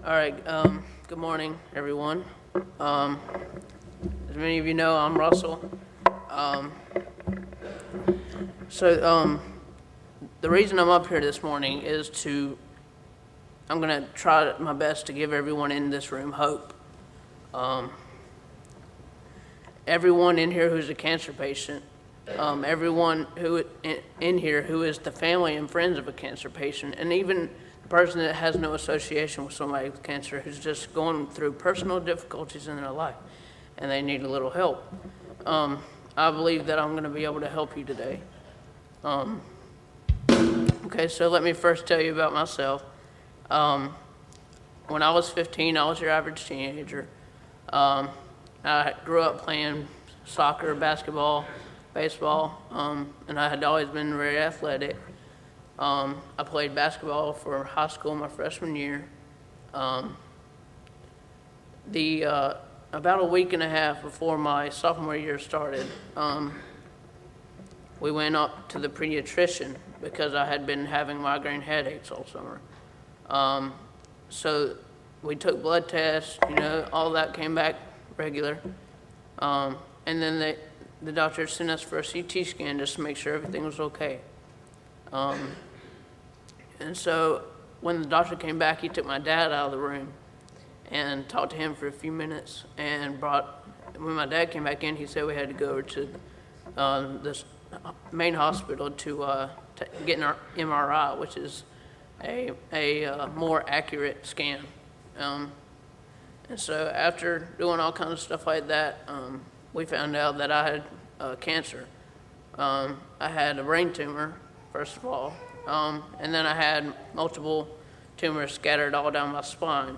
All right. Good morning, everyone. As many of you know, I'm Russell. Um, the reason I'm up here this morning is I'm going to try my best to give everyone in this room hope. Everyone in here who's a cancer patient, everyone who in here who is the family and friends of a cancer patient, and even the person that has no association with somebody with cancer who's just going through personal difficulties in their life and they need a little help. I believe that I'm going to be able to help you today. Okay, so let me first tell you about myself. When I was 15, I was your average teenager. I grew up playing soccer, basketball, baseball, and I had always been very athletic. I played basketball for high school my freshman year. About a week and a half before my sophomore year started, we went up to the pediatrician because I had been having migraine headaches all summer. So we took blood tests, all that came back regular. And then the doctor sent us for a CT scan just to make sure everything was okay. And so when the doctor came back, he took my dad out of the room and talked to him for a few minutes. And when my dad came back in, he said we had to go over to this main hospital to get an MRI, which is a more accurate scan. And so after doing all kinds of stuff like that, we found out that I had cancer. I had a brain tumor, first of all, and then I had multiple tumors scattered all down my spine.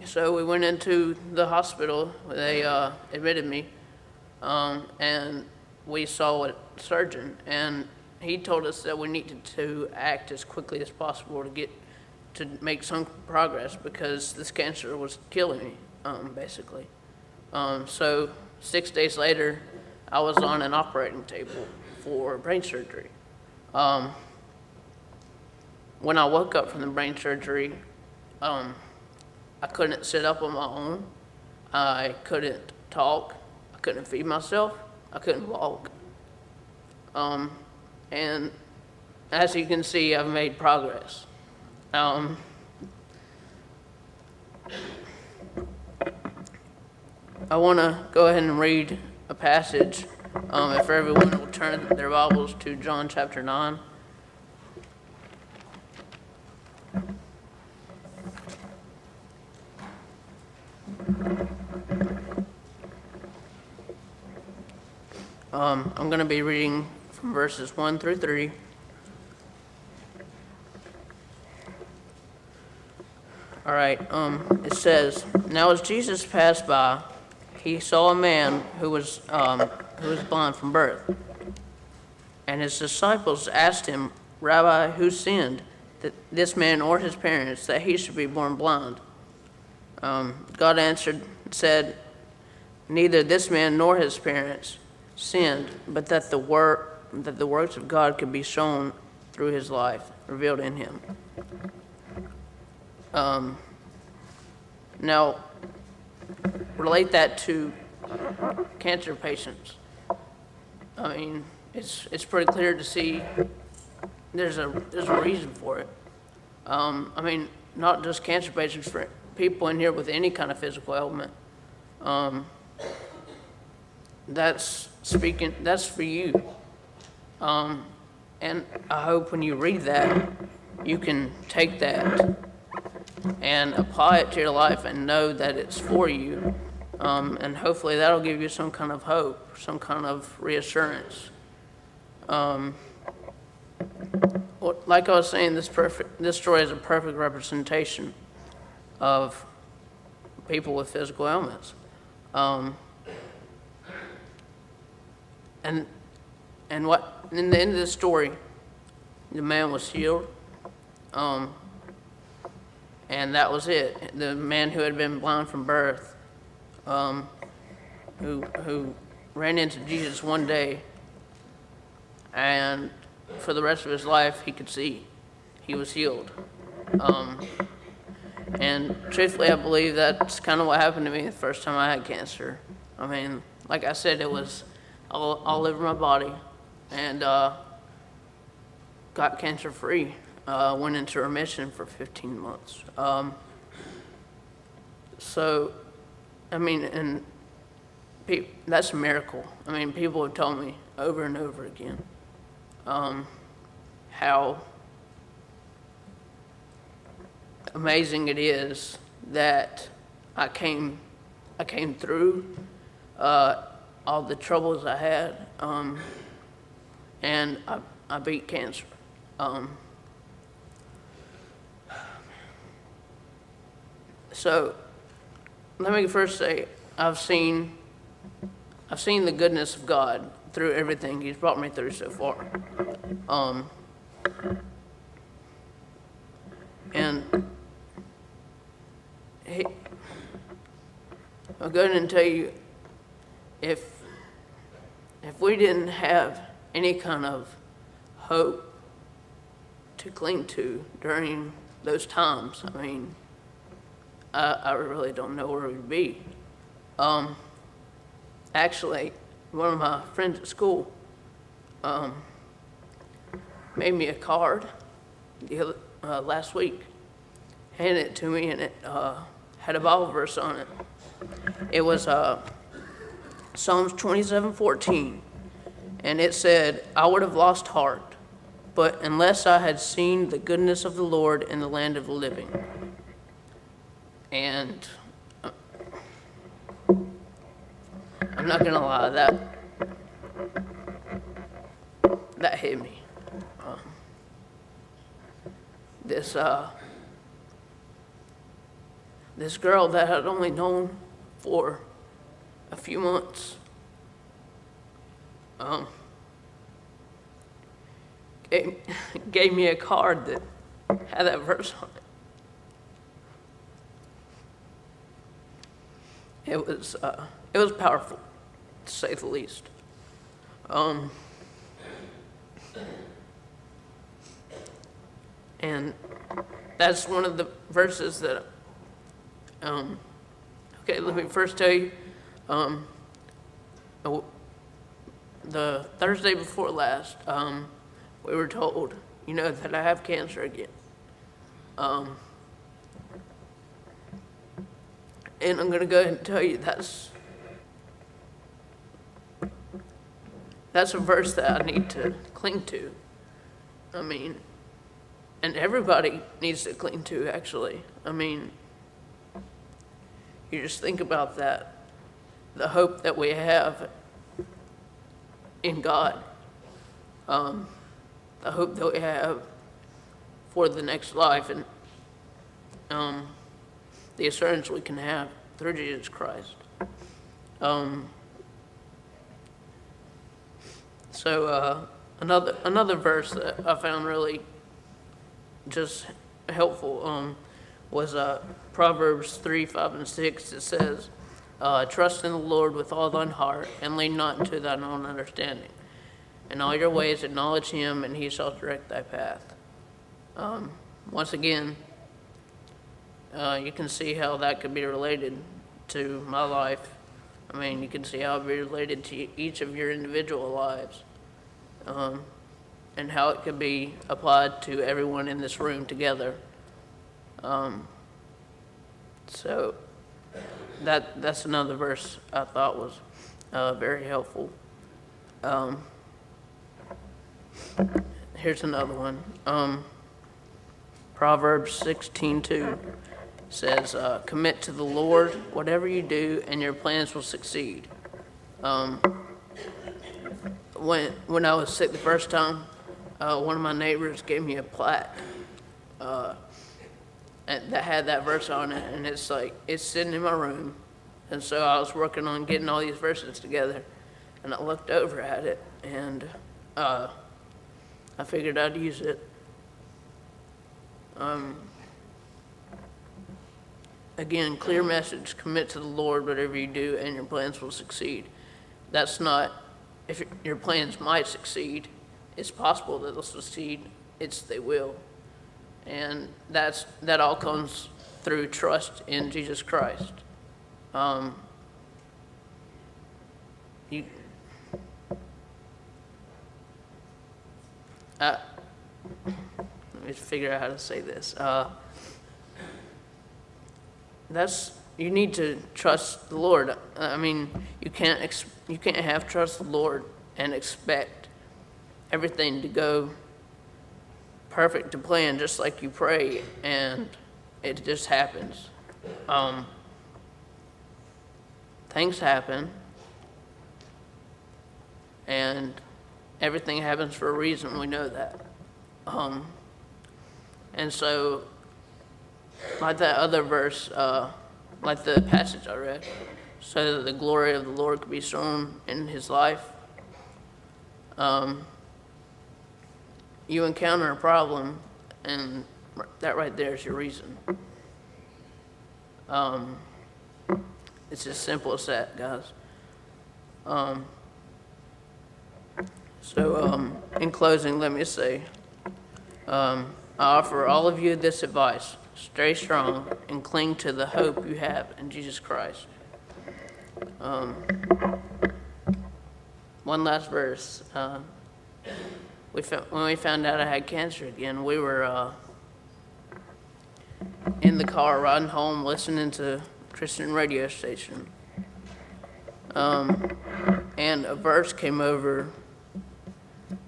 So we went into the hospital. They admitted me, and we saw a surgeon, and he told us that we needed to act as quickly as possible to make some progress because this cancer was killing me, basically. So 6 days later, I was on an operating table for brain surgery. When I woke up from the brain surgery, I couldn't sit up on my own. I couldn't talk. I couldn't feed myself. I couldn't walk. And as you can see, I've made progress. I want to go ahead and read a passage. If everyone will turn their Bibles to John chapter 9. I'm going to be reading from verses 1 through 3. All right, it says, "Now as Jesus passed by, he saw a man who was blind from birth. And his disciples asked him, 'Rabbi, who sinned, that this man or his parents, that he should be born blind?' God answered and said, 'Neither this man nor his parents sinned, but that the works of God could be shown through his life, revealed in him.'" Now, relate that to cancer patients. I mean, it's pretty clear to see there's a reason for it. I mean, not just cancer patients, for people in here with any kind of physical ailment. That's for you. And I hope when you read that, you can take that and apply it to your life and know that it's for you. And hopefully that'll give you some kind of hope, some kind of reassurance. Like I was saying, this story is a perfect representation of people with physical ailments. And what in the end of the story, the man was healed. And that was it. The man who had been blind from birth, who ran into Jesus one day, and for the rest of his life he could see. He was healed. And truthfully, I believe that's kind of what happened to me the first time I had cancer. I mean, like I said, it was all over my body, and got cancer free. Went into remission for 15 months. So, I mean, and that's a miracle. I mean, people have told me over and over again how amazing it is that I came through all the troubles I had, and I beat cancer. So let me first say I've seen the goodness of God through everything He's brought me through so far. And I'll go ahead and tell you, if we didn't have any kind of hope to cling to during those times, I mean, I really don't know where we'd be. Actually, one of my friends at school made me a card last week, handed it to me, and it had a Bible verse on it. It was Psalms 27:14, and it said, "I would have lost heart, but unless I had seen the goodness of the Lord in the land of the living." And I'm not gonna lie, that hit me. This girl that I'd only known for a few months, gave me a card that had that verse on it. It was powerful, to say the least. And that's one of the verses that, okay, let me first tell you, the Thursday before last, we were told, that I have cancer again. And I'm gonna go ahead and tell you that's a verse that I need to cling to. I mean, and everybody needs to cling to, actually. I mean, you just think about that, the hope that we have in God, the hope that we have for the next life, and the assurance we can have through Jesus Christ. So another verse that I found really just helpful was Proverbs 3, 5, and 6. It says, "Trust in the Lord with all thine heart, and lean not into thine own understanding. In all your ways acknowledge Him, and He shall direct thy path." Once again, you can see how that could be related to my life. I mean, you can see how it would be related to each of your individual lives, and how it could be applied to everyone in this room together. So that's another verse I thought was very helpful. Here's another one. Proverbs 16:2 says, "Commit to the Lord whatever you do, and your plans will succeed." When I was sick the first time, one of my neighbors gave me a plaque and that had that verse on it, and it's sitting in my room. And so I was working on getting all these verses together, and I looked over at it, and I figured I'd use it. Again, clear message: commit to the Lord whatever you do, and your plans will succeed. That's not if your plans might succeed. It's possible that they'll succeed. It's they will. And that all comes through trust in Jesus Christ. You, let me figure out how to say this. You need to trust the Lord. I mean, you can't have trust the Lord and expect everything to go perfect to plan, just like you pray, and it just happens. Things happen, and everything happens for a reason. We know that. And so, like that other verse, like the passage I read, so that the glory of the Lord could be shown in his life. You encounter a problem, and that right there is your reason. It's as simple as that, guys. In closing, let me say, I offer all of you this advice: stay strong and cling to the hope you have in Jesus Christ. One last verse. When we found out I had cancer again, we were in the car riding home listening to a Christian radio station. And a verse came over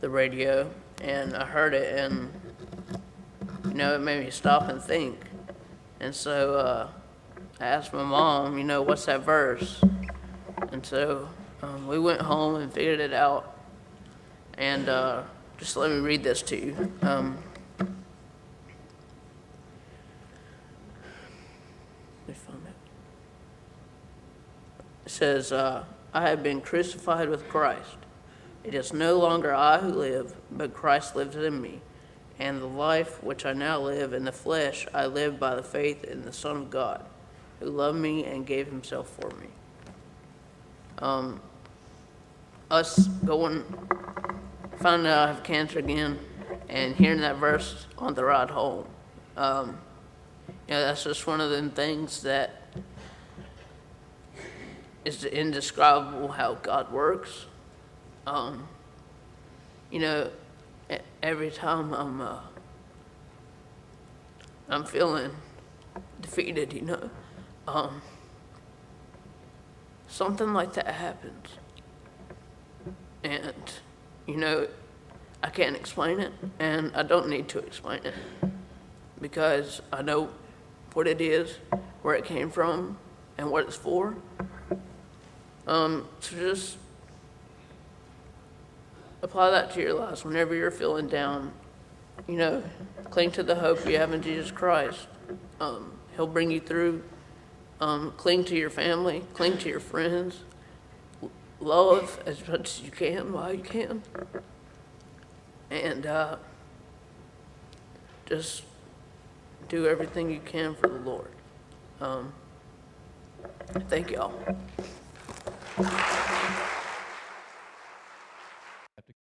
the radio, and I heard it, and it made me stop and think. And so I asked my mom, what's that verse? And so we went home and figured it out. And just let me read this to you. It says, I have been crucified with Christ. It is no longer I who live, but Christ lives in me. And the life which I now live in the flesh, I live by the faith in the Son of God, who loved me and gave himself for me. Us finding out I have cancer again, and hearing that verse on the ride home, that's just one of them things that is indescribable how God works. Every time I'm feeling defeated, something like that happens. And, I can't explain it, and I don't need to explain it, because I know what it is, where it came from, and what it's for. So just apply that to your lives whenever you're feeling down. Cling to the hope you have in Jesus Christ. He'll bring you through. Cling to your family, cling to your friends. Love as much as you can while you can. And just do everything you can for the Lord. Thank y'all.